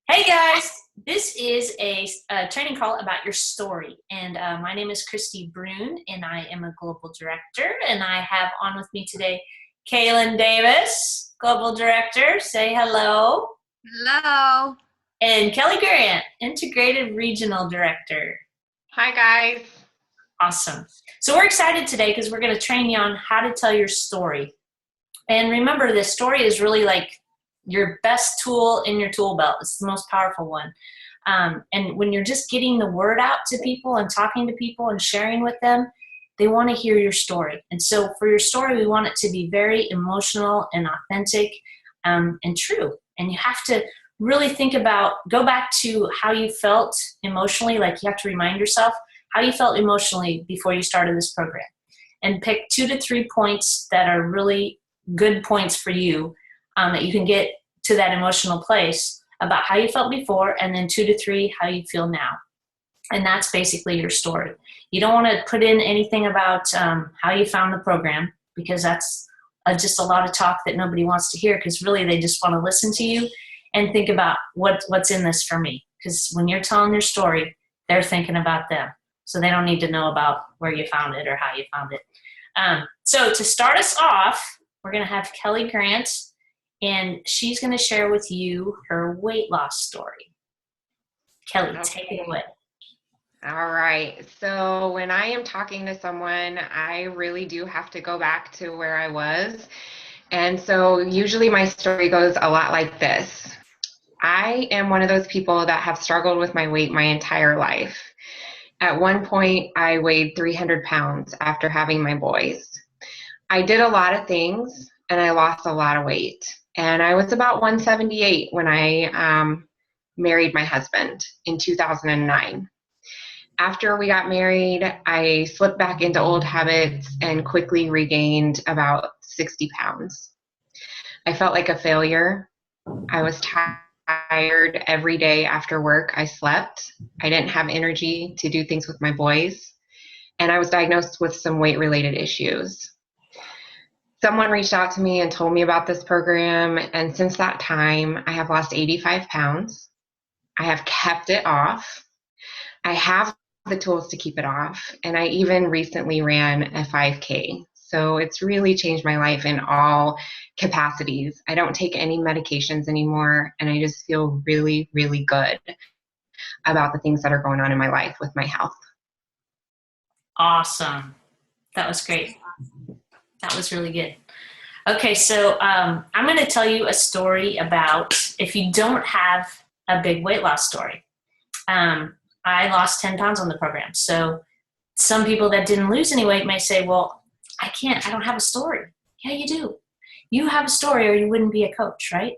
Hey guys, this is a training call about your story. And my name is Kristie Bruun, and I am a global director. And I have on with me today Kalyn Davis, global director. Say hello. Hello. And Kelli Grant, integrated regional director. Hi, guys. Awesome. So we're excited today because we're going to train you on how to tell your story. And remember, this story is really like your best tool in your tool belt. It's the most powerful one. And when you're just getting the word out to people and talking to people and sharing with them, they want to hear your story. And so for your story, we want it to be very emotional and authentic and true. And you have to really think about, go back to how you felt emotionally, like you have to remind yourself how you felt emotionally before you started this program. And pick 2 to 3 points that are really good points for you that you can get to that emotional place about how you felt before, and then 2 to 3 how you feel now. And that's basically your story. You don't want to put in anything about how you found the program, because that's just a lot of talk that nobody wants to hear, because really they just want to listen to you and think about what's in this for me. Because when you're telling your story, they're thinking about them. So they don't need to know about where you found it or how you found it. So to start us off, we're going to have Kelli Grant, and she's going to share with you her weight loss story. Kelli, take it away. All right. So when I am talking to someone, I really do have to go back to where I was. And so usually my story goes a lot like this. I am one of those people that have struggled with my weight my entire life. At one point, I weighed 300 pounds after having my boys. I did a lot of things and I lost a lot of weight. And I was about 178 when I married my husband in 2009. After we got married, I slipped back into old habits and quickly regained about 60 pounds. I felt like a failure. I was tired every day after work. I slept. I didn't have energy to do things with my boys. And I was diagnosed with some weight-related issues. Someone reached out to me and told me about this program, and since that time, I have lost 85 pounds. I have kept it off. I have the tools to keep it off, and I even recently ran a 5K. So it's really changed my life in all capacities. I don't take any medications anymore, and I just feel really, really good about the things that are going on in my life with my health. Awesome. That was great. That was really good. Okay, so I'm going to tell you a story about if you don't have a big weight loss story. I lost 10 pounds on the program. So some people that didn't lose any weight may say, well, I don't have a story. Yeah, you do. You have a story or you wouldn't be a coach, right?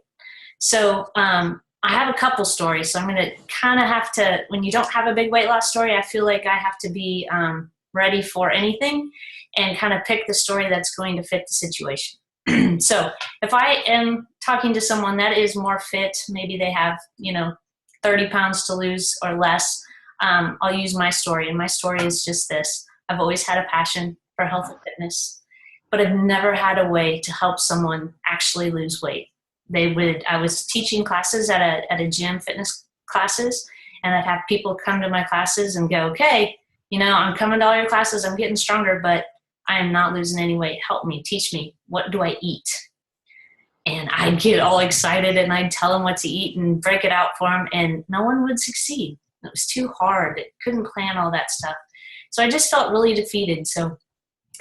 So I have a couple stories. So I'm going to kind of have to, when you don't have a big weight loss story, I feel like I have to be ready for anything and kind of pick the story that's going to fit the situation. So if I am talking to someone that is more fit, maybe they have, 30 pounds to lose or less, I'll use my story. And my story is just this. I've always had a passion for health and fitness, but I've never had a way to help someone actually lose weight. I was teaching classes at a gym, fitness classes, and I'd have people come to my classes and go, okay, I'm coming to all your classes, I'm getting stronger, but I am not losing any weight. Help me, teach me, what do I eat? And I'd get all excited and I'd tell them what to eat and break it out for them, and no one would succeed. It was too hard. It couldn't plan all that stuff. So I just felt really defeated. So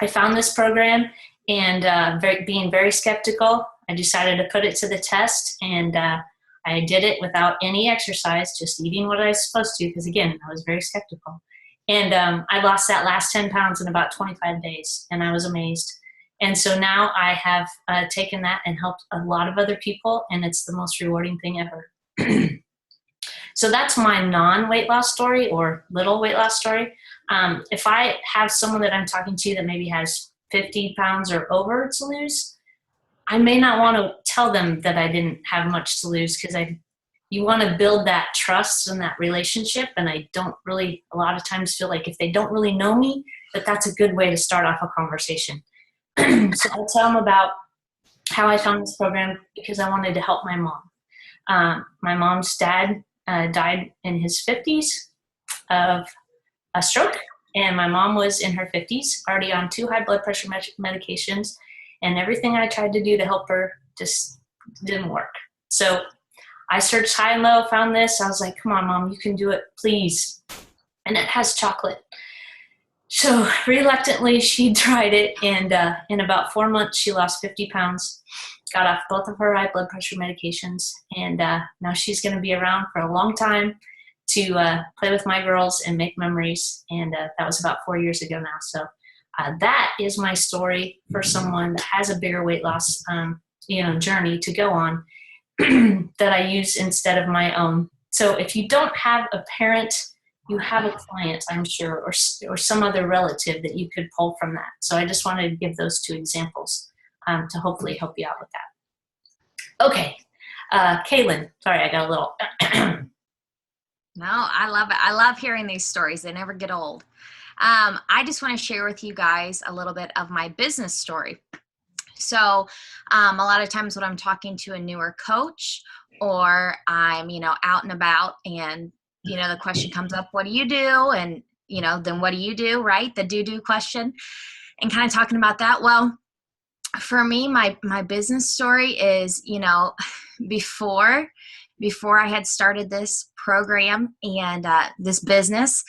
I found this program, and being very skeptical, I decided to put it to the test, and I did it without any exercise, just eating what I was supposed to, because again, I was very skeptical. And I lost that last 10 pounds in about 25 days, and I was amazed. And so now I have taken that and helped a lot of other people, and it's the most rewarding thing ever. So that's my non-weight loss story or little weight loss story. If I have someone that I'm talking to that maybe has 50 pounds or over to lose, I may not want to tell them that I didn't have much to lose, because you want to build that trust and that relationship. And I don't really, a lot of times, feel like if they don't really know me, that's a good way to start off a conversation. So I'll tell them about how I found this program, because I wanted to help my mom. My mom's dad died in his 50s of a stroke, and my mom was in her 50s, already on 2 high blood pressure medications, and everything I tried to do to help her just didn't work. So I searched high and low, found this. I was like, come on, Mom, you can do it, please. And it has chocolate. So reluctantly, she tried it, and in about 4 months, she lost 50 pounds, got off both of her high blood pressure medications, and now she's going to be around for a long time to play with my girls and make memories, and that was about 4 years ago now. So that is my story for someone that has a bigger weight loss journey to go on that I use instead of my own. So if you don't have a parent, you have a client, I'm sure, or some other relative that you could pull from that. So I just wanted to give those 2 examples to hopefully help you out with that. Okay, Kalyn, sorry, I got a little. No, I love it. I love hearing these stories. They never get old. I just want to share with you guys a little bit of my business story. So a lot of times when I'm talking to a newer coach, or I'm, out and about, and, the question comes up, what do you do? And, then what do you do, right? The do question, and kind of talking about that. Well, for me, my business story is, before I had started this program and this business,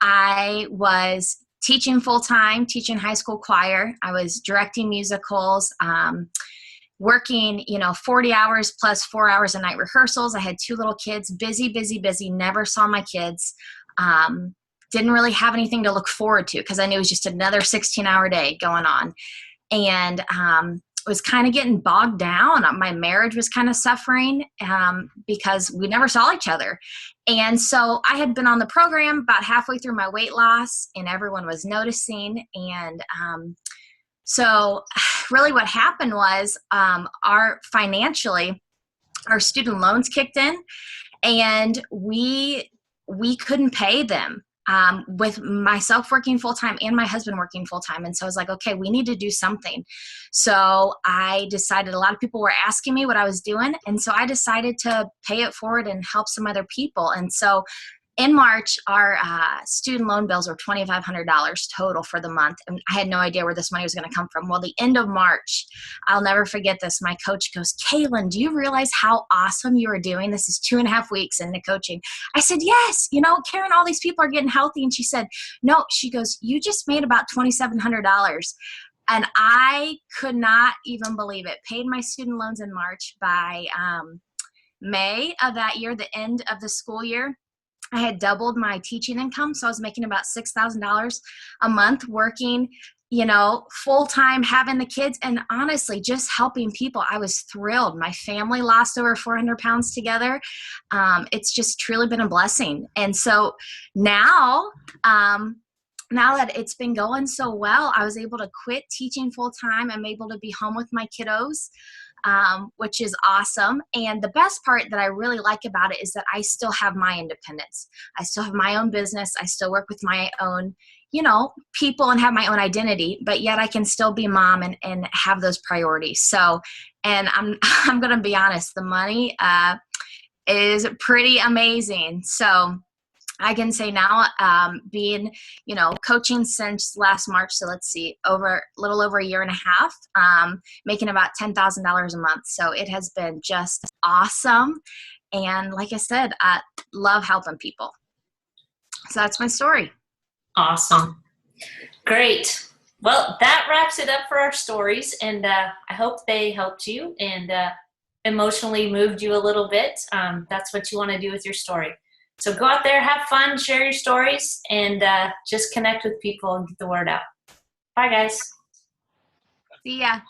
I was teaching full-time, teaching high school choir. I was directing musicals, working, 40 hours plus 4 hours a night rehearsals. I had 2 little kids, busy, never saw my kids. Didn't really have anything to look forward to because I knew it was just another 16-hour day going on. And was kind of getting bogged down. My marriage was kind of suffering because we never saw each other. And so I had been on the program about halfway through my weight loss, and everyone was noticing. And so really what happened was our student loans kicked in, and we couldn't pay them. With myself working full-time and my husband working full-time. And so I was like, okay, we need to do something. So I decided, a lot of people were asking me what I was doing. And so I decided to pay it forward and help some other people. And so in March, our student loan bills were $2,500 total for the month. And I had no idea where this money was going to come from. Well, the end of March, I'll never forget this. My coach goes, Kalyn, do you realize how awesome you are doing? This is 2.5 weeks into coaching. I said, yes, Karen, all these people are getting healthy. And she said, no, she goes, you just made about $2,700. And I could not even believe it. Paid my student loans in March. By May of that year, the end of the school year, I had doubled my teaching income. So I was making about $6,000 a month working, full-time, having the kids, and honestly, just helping people. I was thrilled. My family lost over 400 pounds together. It's just truly been a blessing. And so now that it's been going so well, I was able to quit teaching full-time. I'm able to be home with my kiddos, which is awesome. And the best part that I really like about it is that I still have my independence. I still have my own business. I still work with my own, people and have my own identity, but yet I can still be mom and have those priorities. So, and I'm going to be honest, the money, is pretty amazing. So I can say now, being, coaching since last March, so let's see, a little over a year and a half, making about $10,000 a month. So it has been just awesome. And like I said, I love helping people. So that's my story. Awesome. Great. Well, that wraps it up for our stories. And I hope they helped you and emotionally moved you a little bit. That's what you want to do with your story. So go out there, have fun, share your stories, and just connect with people and get the word out. Bye, guys. See ya.